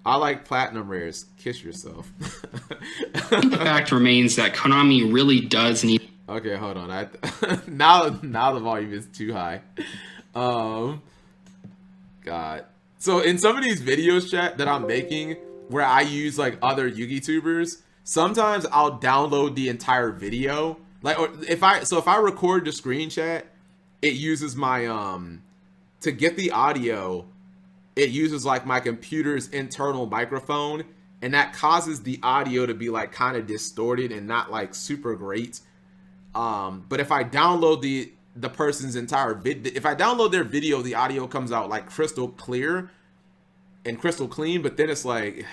I like platinum rares. Kiss yourself. The fact remains that Konami really does need. Okay, hold on. Now the volume is too high. God. So in some of these videos, chat, that I'm making, where I use like other YouTubers, sometimes I'll download the entire video. Like, or if I record the screen, chat, it uses my to get the audio, it uses like my computer's internal microphone, and that causes the audio to be like kind of distorted and not like super great. But if I download the person's entire if I download their video, the audio comes out like crystal clear and crystal clean. But then it's like,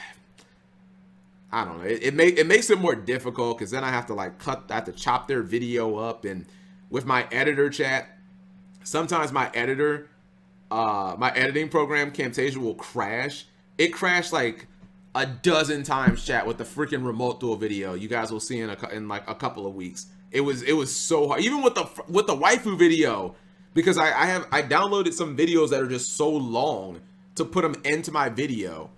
I don't know. It makes it more difficult because then I have to like I have to chop their video up, and with my editor, chat, sometimes my editor, my editing program Camtasia will crash. It crashed like a dozen times, chat, with the freaking remote dual video. You guys will see in like a couple of weeks. It was so hard, even with the waifu video, because I downloaded some videos that are just so long to put them into my video.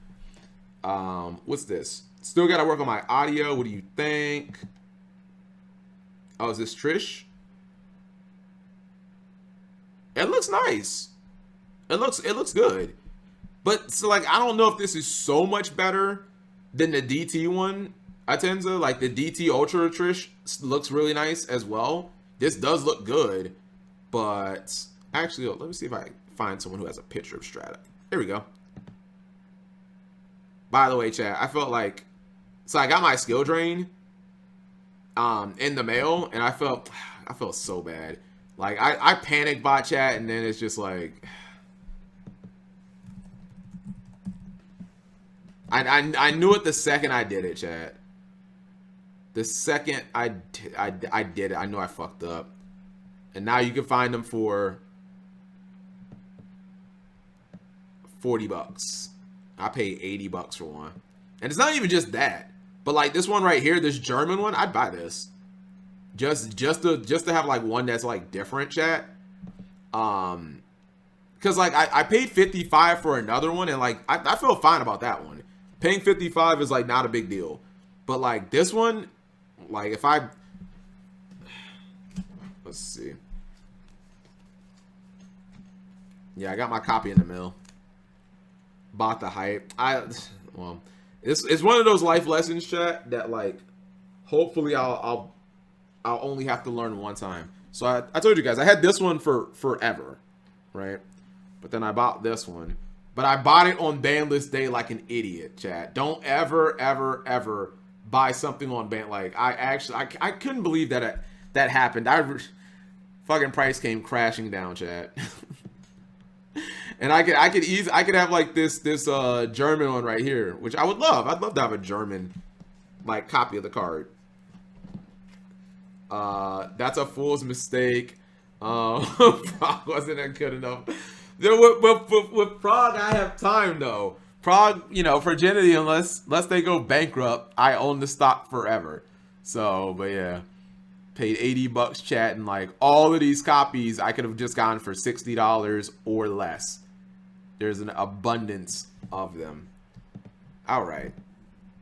What's this? Still got to work on my audio. What do you think? Oh, is this Trish? It looks nice. It looks good. But so like, I don't know if this is so much better than the DT one. Atenza, like the DT Ultra Trish looks really nice as well. This does look good, but actually, let me see if I find someone who has a picture of Strata. Here we go. By the way, chat, I felt like, so I got my skill drain in the mail, and I felt so bad. Like I panicked bot chat, and then it's just like, I knew it the second I did it, chat. The second I did it, I knew I fucked up. And now you can find them for $40. I paid $80 for one. And it's not even just that. But like this one right here, this German one, I'd buy this. Just to have like one that's like different, chat. Cause like I paid $55 for another one, and like I feel fine about that one. Paying $55 is like not a big deal. But like this one, like if I, let's see. Yeah, I got my copy in the mail. Bought the hype. Well, it's one of those life lessons, chat, that like hopefully I'll only have to learn one time. So I told you guys I had this one for forever, right? But then I bought this one. But I bought it on ban list day like an idiot, chat. Don't ever buy something on ban. Like I couldn't believe that that happened. Fucking price came crashing down, chat. And I could have like this German one right here, which I would love. I'd love to have a German like copy of the card. That's a fool's mistake. Prague wasn't good enough. With Prague, I have time though. Prague, you know, Virginity, unless they go bankrupt, I own the stock forever. So, but yeah, paid $80, chat, and like all of these copies, I could have just gotten for $60 or less. There's an abundance of them. All right.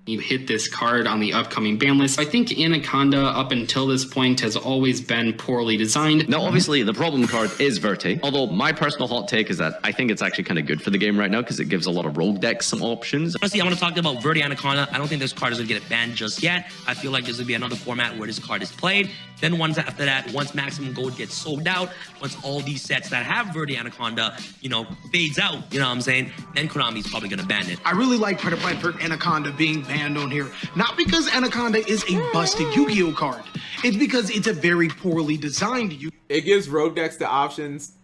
You hit this card on the upcoming ban list. I think Anaconda, up until this point, has always been poorly designed. Now, obviously, the problem card is Verte. Although, my personal hot take is that I think it's actually kind of good for the game right now because it gives a lot of rogue decks some options. Honestly, I want to talk about Verte Anaconda. I don't think this card is going to get it banned just yet. I feel like there's going to be another format where this card is played. Then once after that, once Maximum Gold gets sold out, once all these sets that have Verte Anaconda, you know, fades out, you know what I'm saying, then Konami's probably going to ban it. I really like Predaplant for Anaconda being banned on here. Not because Anaconda is a busted Yu-Gi-Oh card. It's because it's a very poorly designed Yu-Gi-Oh. It gives rogue decks the options.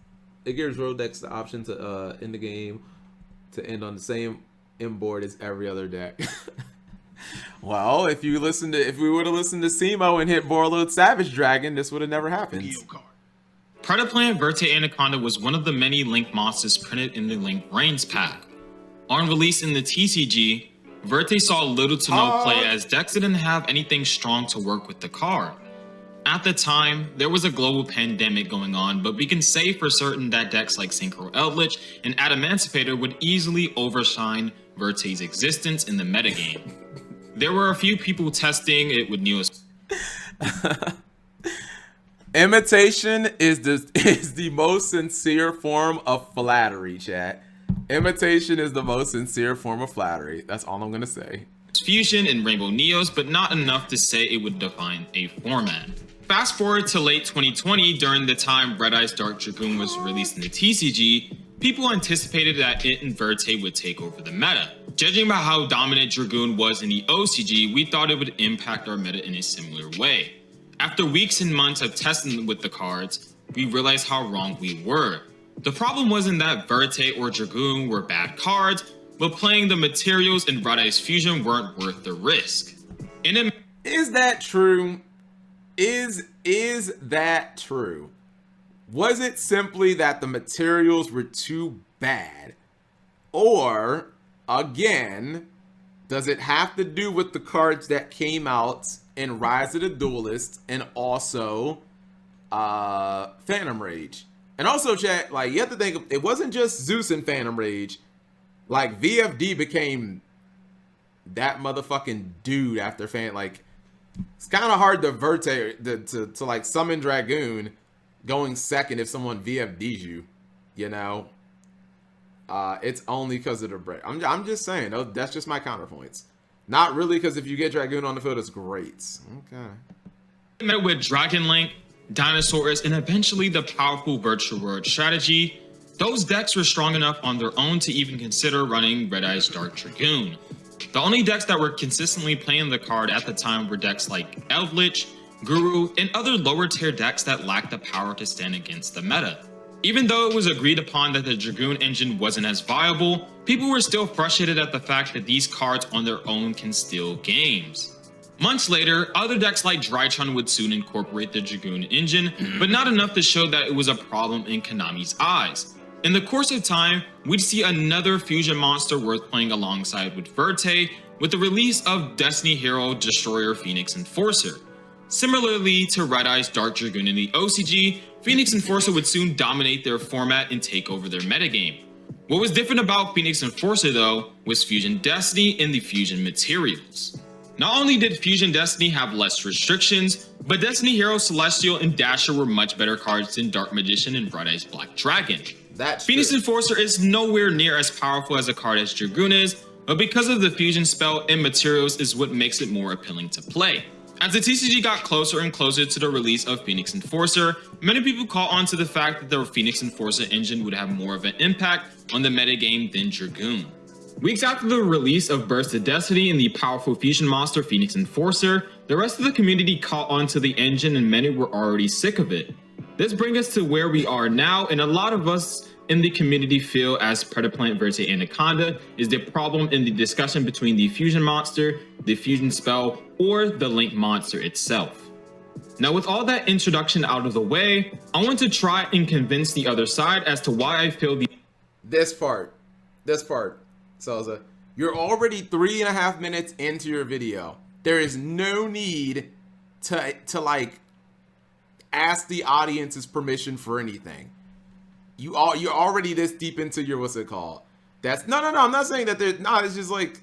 It gives rogue decks the option to end the game to end on the same inboard as every other deck. Well, if we would have listened to Simo and hit Borload Savage Dragon, this would have never happened. Predaplant Verte Anaconda was one of the many Link monsters printed in the Link Reigns pack. On release in the TCG, Verte saw little to no play as decks didn't have anything strong to work with the card. At the time, there was a global pandemic going on, but we can say for certain that decks like Synchro Eldritch and Adamancipator would easily overshine Verte's existence in the metagame. There were a few people testing it with Neo. Imitation is the most sincere form of flattery, chat. Imitation is the most sincere form of flattery. That's all I'm gonna say. Fusion and Rainbow Neos, but not enough to say it would define a format. Fast forward to late 2020, during the time Red Eye's Dark Dragoon was released in the TCG, people anticipated that it and Verte would take over the meta. Judging by how dominant Dragoon was in the OCG, we thought it would impact our meta in a similar way. After weeks and months of testing with the cards, we realized how wrong we were. The problem wasn't that Verte or Dragoon were bad cards, but playing the materials in Red Eye's Fusion weren't worth the risk. Is that true? Is that true? Was it simply that the materials were too bad? Or, again, does it have to do with the cards that came out in Rise of the Duelist and also Phantom Rage? And also, chat, like, you have to think, it wasn't just Zeus and Phantom Rage. Like, VFD became that motherfucking dude after like, it's kind of hard to Verte to like summon Dragoon going second if someone VFDs you, you know. It's only because of the break. I'm just saying, that's just my counterpoints. Not really, because if you get Dragoon on the field, it's great. Okay. Met with Dragon Link, Dinosaurs, and eventually the powerful Virtual World strategy, those decks were strong enough on their own to even consider running Red Eye's Dark Dragoon. The only decks that were consistently playing the card at the time were decks like Eldritch, Guru, and other lower tier decks that lacked the power to stand against the meta. Even though it was agreed upon that the Dragoon engine wasn't as viable, people were still frustrated at the fact that these cards on their own can steal games. Months later, other decks like Drytron would soon incorporate the Dragoon engine, but not enough to show that it was a problem in Konami's eyes. In the course of time, we'd see another fusion monster worth playing alongside with Verte with the release of Destiny Hero Destroyer Phoenix Enforcer. Similarly to Red Eye's Dark Dragoon in the OCG, Phoenix Enforcer would soon dominate their format and take over their metagame. What was different about Phoenix Enforcer though was Fusion Destiny and the Fusion materials. Not only did Fusion Destiny have less restrictions, but Destiny Hero Celestial and Dasher were much better cards than Dark Magician and Red Eye's Black Dragon. That's Phoenix true. Enforcer is nowhere near as powerful as a card as Dragoon is, but because of the fusion spell and materials is what makes it more appealing to play. As the TCG got closer and closer to the release of Phoenix Enforcer, many people caught on to the fact that the Phoenix Enforcer engine would have more of an impact on the metagame than Dragoon. Weeks after the release of Burst of Destiny and the powerful fusion monster Phoenix Enforcer, the rest of the community caught on to the engine and many were already sick of it. This brings us to where we are now, and a lot of us in the community feel as Predaplant Verte Anaconda is the problem in the discussion between the fusion monster, the fusion spell, or the link monster itself. Now with all that introduction out of the way, I want to try and convince the other side as to why I feel This part, Salza, you're already 3.5 minutes into your video. There is no need to like ask the audience's permission for anything. You're already this deep into your, what's it called? That's no. I'm not saying that there's not. It's just like,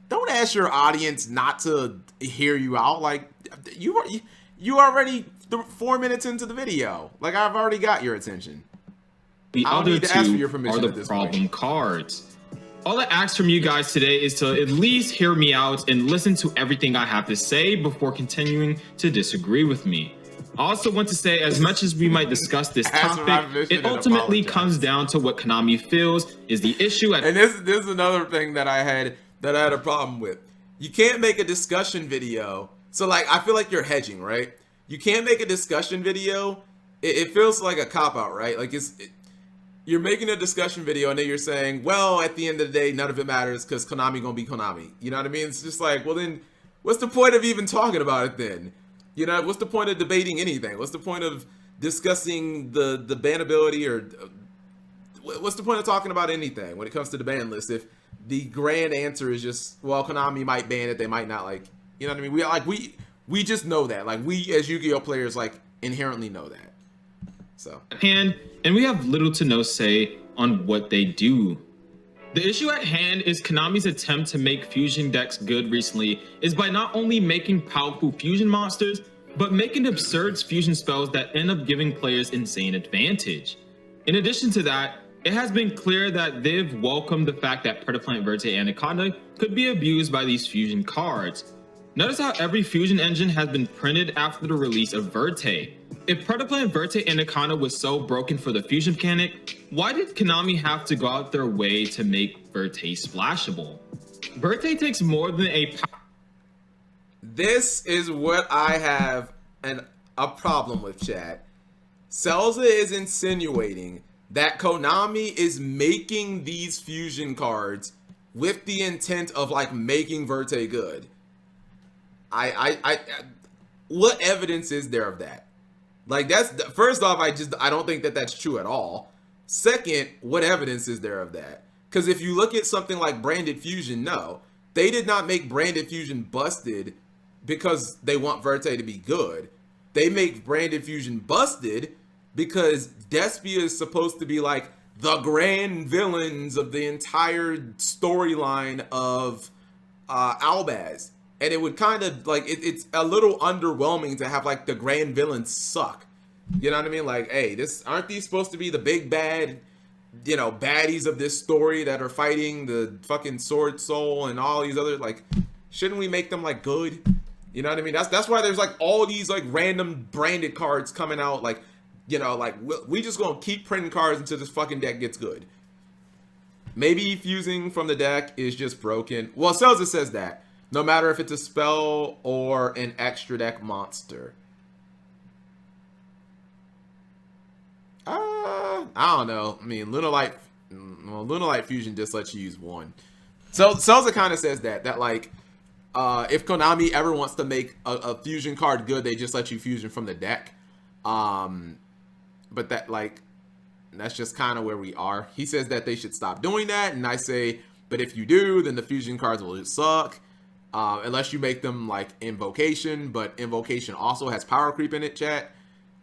don't ask your audience not to hear you out. Like you already 4 minutes into the video. Like I've already got your attention. The I don't other need to ask for your two permission are at the this problem point. cards. All I ask from you guys today is to at least hear me out and listen to everything I have to say before continuing to disagree with me. I also want to say, as much as we might discuss this topic, it ultimately comes down to what Konami feels is the issue at— And this is another thing that I had a problem with. You can't make a discussion video. So like, I feel like you're hedging, right? You can't make a discussion video. It feels like a cop-out, right? Like you're making a discussion video and then you're saying, well, at the end of the day, none of it matters because Konami gonna be Konami. You know what I mean? It's just like, well then, what's the point of even talking about it then? You know, what's the point of debating anything? What's the point of discussing the bannability, or what's the point of talking about anything when it comes to the ban list if the grand answer is just, well, Konami might ban it, they might not, like, you know what I mean? We just know that. Like, we as Yu-Gi-Oh players, like, inherently know that. So. And we have little to no say on what they do. The issue at hand is Konami's attempt to make fusion decks good recently is by not only making powerful fusion monsters, but making absurd fusion spells that end up giving players insane advantage. In addition to that, it has been clear that they've welcomed the fact that Predaplant, Verte, and Anaconda could be abused by these fusion cards. Notice how every fusion engine has been printed after the release of Verte. If Predaplant, Verte, and Anaconda was so broken for the fusion mechanic, why did Konami have to go out their way to make Verte splashable? Verte takes more than a... This is what I have a problem with, chat. Celza is insinuating that Konami is making these fusion cards with the intent of, like, making Verte good. What evidence is there of that? Like, that's, first off, I don't think that that's true at all. Second, what evidence is there of that? Because if you look at something like Branded Fusion, no, they did not make Branded Fusion busted because they want Verte to be good. They make Branded Fusion busted because Despia is supposed to be like the grand villains of the entire storyline of Albaz. And it would kind of like, it's a little underwhelming to have like the grand villains suck. You know what I mean? Like, hey, aren't these supposed to be the big bad, you know, baddies of this story that are fighting the fucking Sword Soul and all these other, like, shouldn't we make them like good? You know what I mean? That's why there's like all these like random branded cards coming out. Like, you know, like we just gonna keep printing cards until this fucking deck gets good. Maybe fusing from the deck is just broken. Well, Celza says that. No matter if it's a spell or an extra deck monster. I don't know. I mean, Lunalight Fusion just lets you use one. So Celza kind of says that like, if Konami ever wants to make a fusion card good, they just let you fusion from the deck. But that, like, that's just kind of where we are. He says that they should stop doing that, and I say, but if you do, then the fusion cards will just suck. Unless you make them like Invocation, but Invocation also has power creep in it, chat.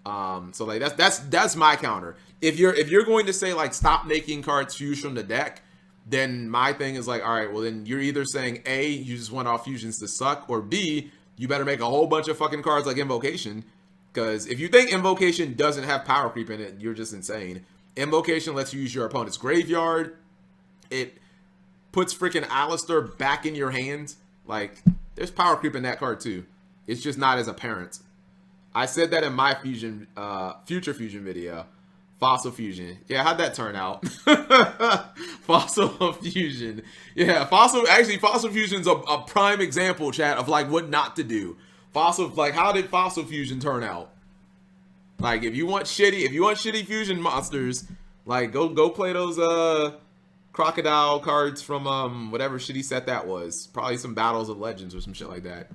So like that's my counter. If you're going to say like stop making cards fuse from the deck, then my thing is like, all right, well then you're either saying A, you just want all fusions to suck, or B, you better make a whole bunch of fucking cards like Invocation. Because if you think Invocation doesn't have power creep in it, you're just insane. Invocation lets you use your opponent's graveyard. It puts freaking Alistair back in your hands. Like, there's power creep in that card too. It's just not as apparent. I said that in my fusion, future fusion video. Fossil Fusion. Yeah, how'd that turn out? Fossil Fusion. Yeah, Fossil Fusion's a prime example, chat, of like what not to do. Like, how did Fossil Fusion turn out? Like, if you want shitty fusion monsters, like go play those crocodile cards from whatever shitty set that was. Probably some Battles of Legends or some shit like that.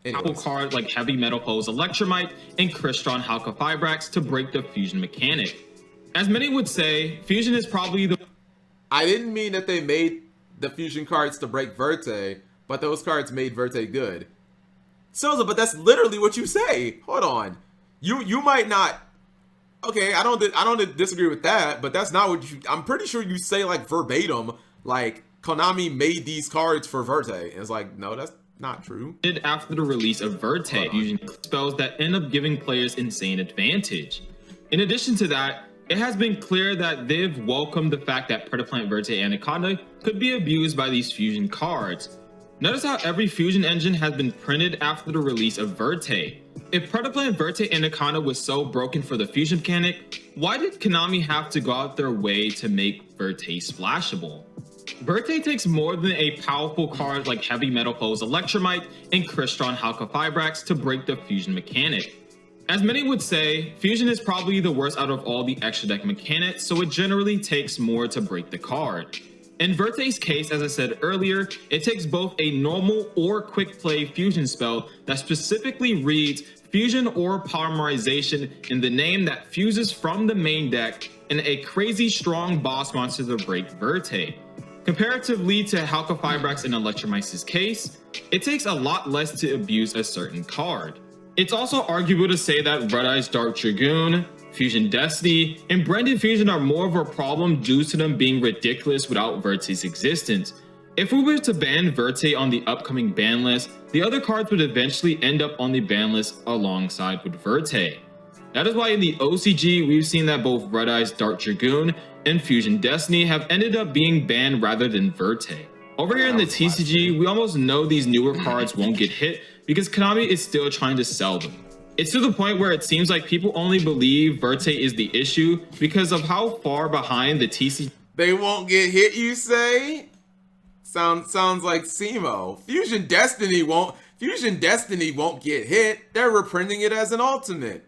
Apple cards like Heavy Metal Pose Electromite and Crystron Halka Fibrax to break the fusion mechanic. As many would say, fusion is probably the... I didn't mean that they made the fusion cards to break Verte, but those cards made Verte good. Celza, but that's literally what you say. Hold on. You might not... Okay, I don't disagree with that, but that's not what you... I'm pretty sure you say like verbatim, like Konami made these cards for Verte. And it's like, no, that's not true. After the release of Verte, fusion spells that end up giving players insane advantage. In addition to that, it has been clear that they've welcomed the fact that Predaplant, Verte, and Anaconda could be abused by these fusion cards. Notice how every fusion engine has been printed after the release of Verte. If Predaplant, Verte, and Anaconda was so broken for the fusion mechanic, why did Konami have to go out their way to make Verte splashable? Verte takes more than a powerful card like Heavy Metal Pose Electromite and Crystron Halka Fibrax to break the fusion mechanic. As many would say, fusion is probably the worst out of all the extra deck mechanics, so it generally takes more to break the card. In Verte's case, as I said earlier, it takes both a normal or quick play fusion spell that specifically reads fusion or polymerization in the name that fuses from the main deck and a crazy strong boss monster to break Verte. Comparatively to Halqifibrax and Electromyces case, it takes a lot less to abuse a certain card. It's also arguable to say that Red Eye's Dark Dragoon, Fusion Destiny, and Branded Fusion are more of a problem due to them being ridiculous without Verte's existence. If we were to ban Verte on the upcoming ban list, the other cards would eventually end up on the ban list alongside with Verte. That is why in the OCG, we've seen that both Red Eye's Dark Dragoon and Fusion Destiny have ended up being banned rather than Verte. Over here in the TCG, we almost know these newer cards won't get hit because Konami is still trying to sell them. It's to the point where it seems like people only believe Verte is the issue because of how far behind the TCG. They won't get hit, you say? Sounds like Simo. Fusion Destiny won't get hit. They're reprinting it as an ultimate.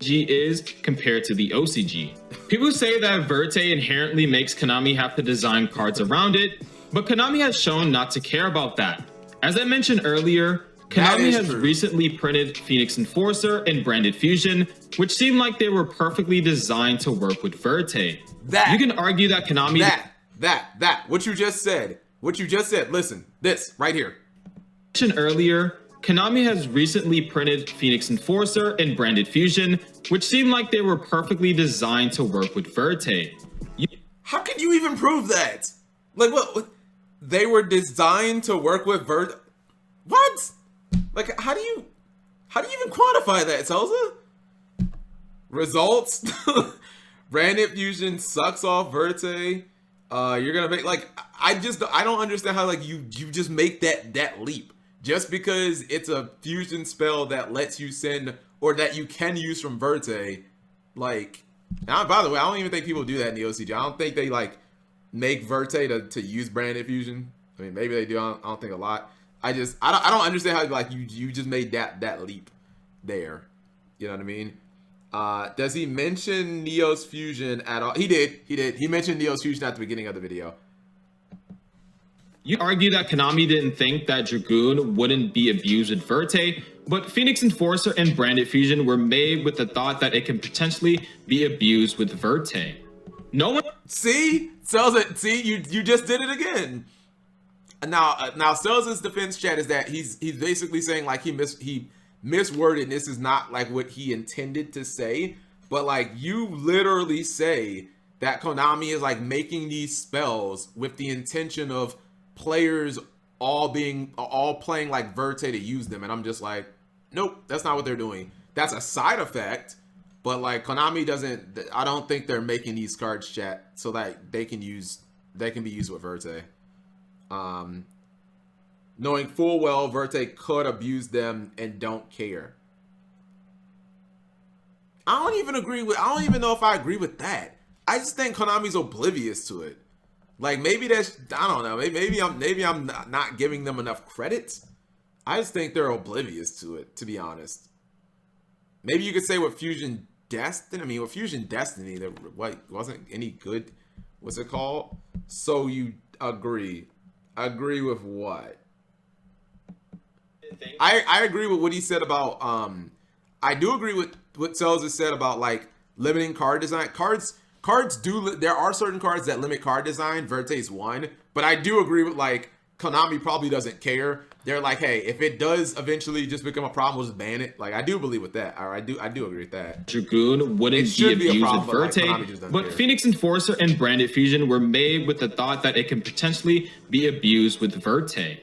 Is compared to the OCG. People say that Verte inherently makes Konami have to design cards around it, but Konami has shown not to care about that. As I mentioned earlier, Konami has recently printed Phoenix Enforcer and Branded Fusion, which seemed like they were perfectly designed to work with Verte. You can argue that Konami... What you just said. Listen, this, right here. Mentioned earlier, Konami has recently printed Phoenix Enforcer and Branded Fusion, which seemed like they were perfectly designed to work with Verte. How can you even prove that? Like, what? They were designed to work with Verte? What? Like, how do you even quantify that, Celsa? Results? Branded Fusion sucks off Verte. You're gonna make, like, I don't understand how, like, you just make that leap. Just because it's a fusion spell that lets you send, or that you can use from Verte, like, now, by the way, I don't even think people do that in the OCG. I don't think they, like, make Verte to use Branded Fusion. I mean, maybe they do. I don't think a lot. I don't understand how, like, you just made that leap there. You know what I mean? Does he mention Neo's Fusion at all? He did. He mentioned Neo's Fusion at the beginning of the video. You argue that Konami didn't think that Dragoon wouldn't be abused with Verte, but Phoenix Enforcer and Branded Fusion were made with the thought that it can potentially be abused with Verte. No one... See? Celsa, see? You just did it again. Now Celsa's defense chat is that he's basically saying, like, he misworded, and this is not, like, what he intended to say, but, like, you literally say that Konami is, like, making these spells with the intention of players all playing like Verte to use them, and I'm just like, nope, that's not what they're doing. That's a side effect, but, like, Konami doesn't. I don't think they're making these cards, chat, so that they can be used with Verte. Knowing full well Verte could abuse them and don't care. I don't even know if I agree with that. I just think Konami's oblivious to it. Like, maybe that's, I don't know, maybe I'm not giving them enough credit. I just think they're oblivious to it, to be honest. Maybe you could say with Fusion Destiny, there wasn't any good, what's it called? So you agree with what? I agree with what he said about, I do agree with what Celsa said about, like, limiting card design. There are certain cards that limit card design. Verte's one, but I do agree with, like, Konami probably doesn't care. They're like, hey, if it does eventually just become a problem, we'll just ban it. Like, I do believe with that. Or I do agree with that. Dragoon wouldn't be abused with Verte, like, but Phoenix Enforcer and Branded Fusion were made with the thought that it can potentially be abused with Verte.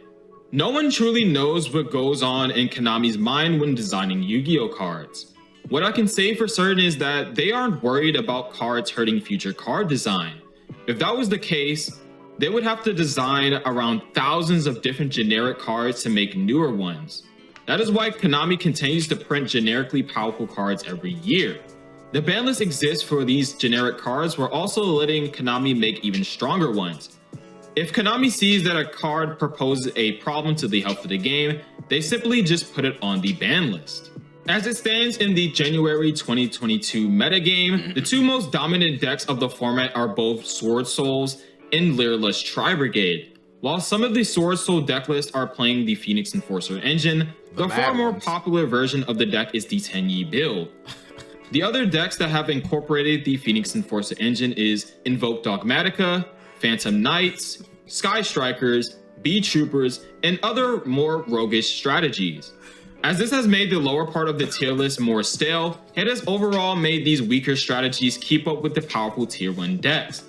No one truly knows what goes on in Konami's mind when designing Yu-Gi-Oh cards. What I can say for certain is that they aren't worried about cards hurting future card design. If that was the case, they would have to design around thousands of different generic cards to make newer ones. That is why Konami continues to print generically powerful cards every year. The ban list exists for these generic cards while also letting Konami make even stronger ones. If Konami sees that a card proposes a problem to the health of the game, they simply just put it on the ban list. As it stands in the January 2022 metagame, the two most dominant decks of the format are both Sword Souls and Lyraless Tri-Brigade. While some of the Sword Soul deck lists are playing the Phoenix Enforcer engine, the far more popular version of the deck is the Tenyi build. The other decks that have incorporated the Phoenix Enforcer engine is Invoke Dogmatica, Phantom Knights, Sky Strikers, Bee Troopers, and other more roguish strategies. As this has made the lower part of the tier list more stale, it has overall made these weaker strategies keep up with the powerful tier 1 decks.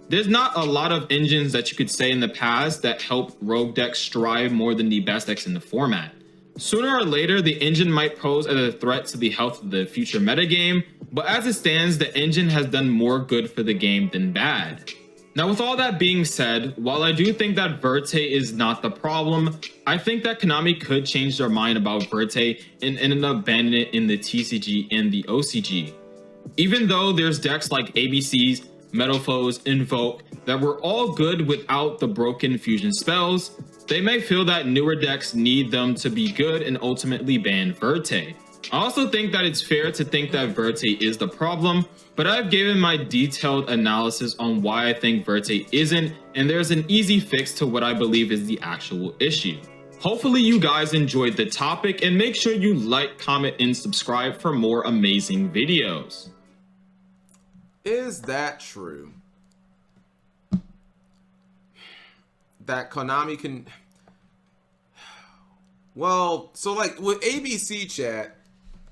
There's not a lot of engines that you could say in the past that help rogue decks strive more than the best decks in the format. Sooner or later, the engine might pose as a threat to the health of the future metagame, but as it stands, the engine has done more good for the game than bad. Now, with all that being said, while I do think that Verte is not the problem, I think that Konami could change their mind about Verte and end up banning it in the TCG and the OCG. Even though there's decks like ABCs, Metalfoes, Invoke that were all good without the broken fusion spells, they may feel that newer decks need them to be good and ultimately ban Verte. I also think that it's fair to think that Verte is the problem, but I've given my detailed analysis on why I think Verte isn't, and there's an easy fix to what I believe is the actual issue. Hopefully you guys enjoyed the topic, and make sure you like, comment, and subscribe for more amazing videos. Is that true? That Konami can... Well, so like with ABC chat,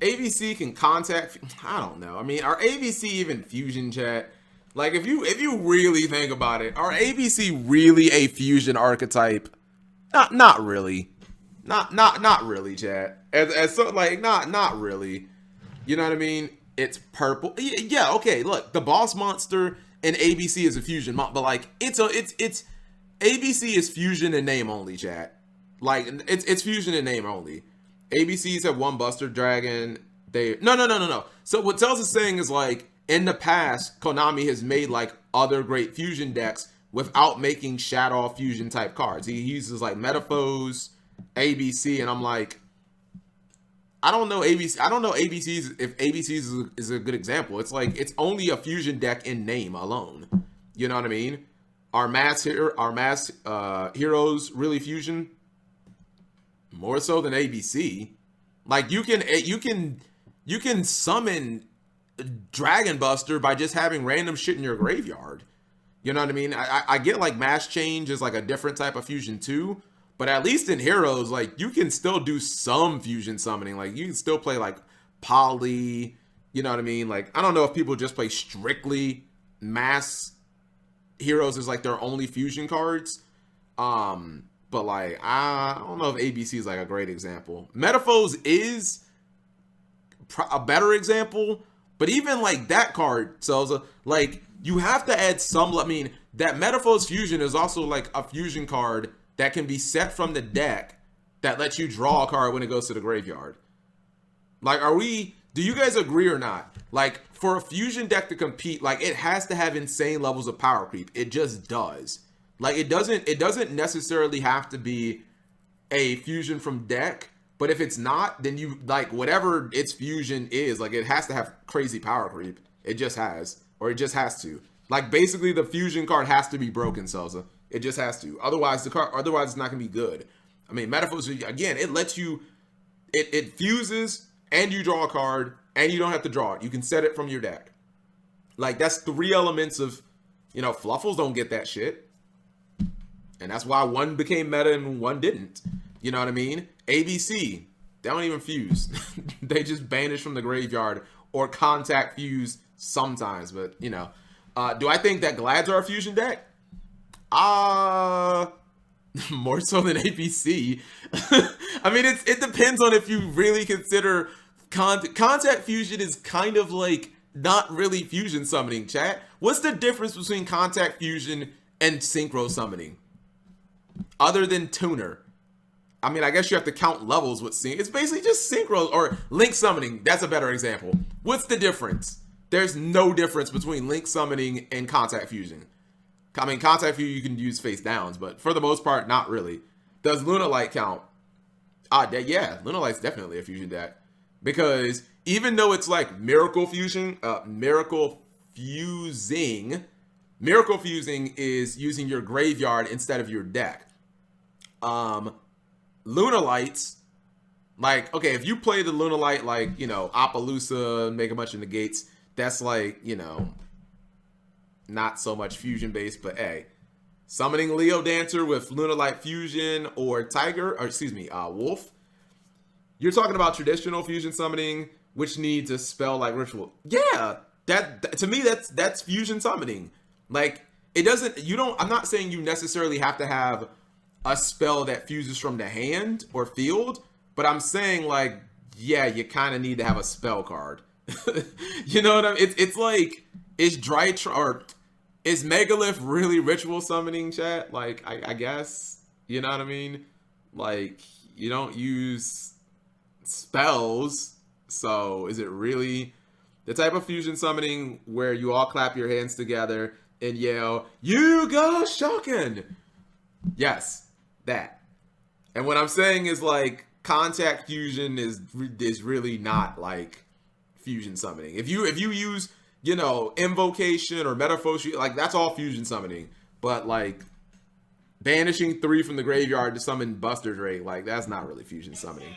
ABC can contact... I don't know. I mean, are ABC even fusion chat? Like, if you really think about it, are ABC really a fusion archetype? Not really. Not really, chat. As so, like, not really. You know what I mean? It's purple. Yeah, okay, look, the boss monster in ABC is a fusion, but like it's ABC is fusion in name only, chat. Like it's fusion in name only. ABCs have one Buster Dragon. No. So what Tells is saying is like in the past, Konami has made like other great fusion decks without making Shadow fusion type cards. He uses like Metalfoes, ABC, and I'm like, I don't know ABC's if ABC's is a good example. It's like it's only a fusion deck in name alone. You know what I mean? Are mass heroes really fusion? More so than ABC. Like you can summon Dragon Buster by just having random shit in your graveyard. You know what I mean? I get like Mass Change is like a different type of fusion too. But at least in Heroes, like, you can still do some fusion summoning. Like, you can still play, like, Poly, you know what I mean? Like, I don't know if people just play strictly Mass Heroes as, like, their only fusion cards. But, like, I don't know if ABC is, like, a great example. Metalfoes is a better example. But even, like, that card sells, like, you have to add some, I mean, that Metalfoes fusion is also, like, a fusion card that can be set from the deck that lets you draw a card when it goes to the graveyard. Like, do you guys agree or not? Like, for a fusion deck to compete, like, it has to have insane levels of power creep. It just does. Like, it doesn't necessarily have to be a fusion from deck, but if it's not, then you, like, whatever its fusion is, like, it has to have crazy power creep. It just has. Or it just has to. Like, basically, the fusion card has to be broken, Selza. It just has to. Otherwise, it's not gonna be good. I mean, Metalfoes, again, it lets you, it fuses, and you draw a card, and you don't have to draw it. You can set it from your deck. Like, that's 3 elements of, you know, Fluffles don't get that shit. And that's why one became meta and one didn't. You know what I mean? ABC, they don't even fuse. They just banish from the graveyard or contact fuse sometimes. But, you know, do I think that Glads are a fusion deck? More so than ABC. I mean, it depends on if you really consider contact fusion is kind of like not really fusion summoning, chat. What's the difference between contact fusion and synchro summoning? Other than tuner. I mean, I guess you have to count levels with sync. It's basically just synchro or link summoning. That's a better example. What's the difference? There's no difference between link summoning and contact fusion. I mean, contact fusion you can use face downs, but for the most part, not really. Does Lunalight count? Yeah, Lunalight's definitely a fusion deck. Because even though it's like Miracle Fusing is using your graveyard instead of your deck. Lunalights, like, okay, if you play the Lunalight like, you know, Appaloosa, make a bunch of negates, that's like, you know, not so much fusion based, but hey, Summoning Leo Dancer with Lunalight Fusion or Tiger, or excuse me, Wolf. You're talking about traditional fusion summoning, which needs a spell like Ritual. Yeah, that to me that's fusion summoning. Like it doesn't. You don't. I'm not saying you necessarily have to have a spell that fuses from the hand or field, but I'm saying like, yeah, you kind of need to have a spell card. You know what I mean? It's like, is is Megalith really ritual summoning, chat? Like, I guess, you know what I mean? Like, you don't use spells, so is it really the type of fusion summoning where you all clap your hands together and yell, "You go shocking"? Yes, that. And what I'm saying is like contact fusion is really not like fusion summoning. If you use, you know, invocation or metaphor, like that's all fusion summoning. But like banishing 3 from the graveyard to summon Buster Drake, like that's not really fusion summoning.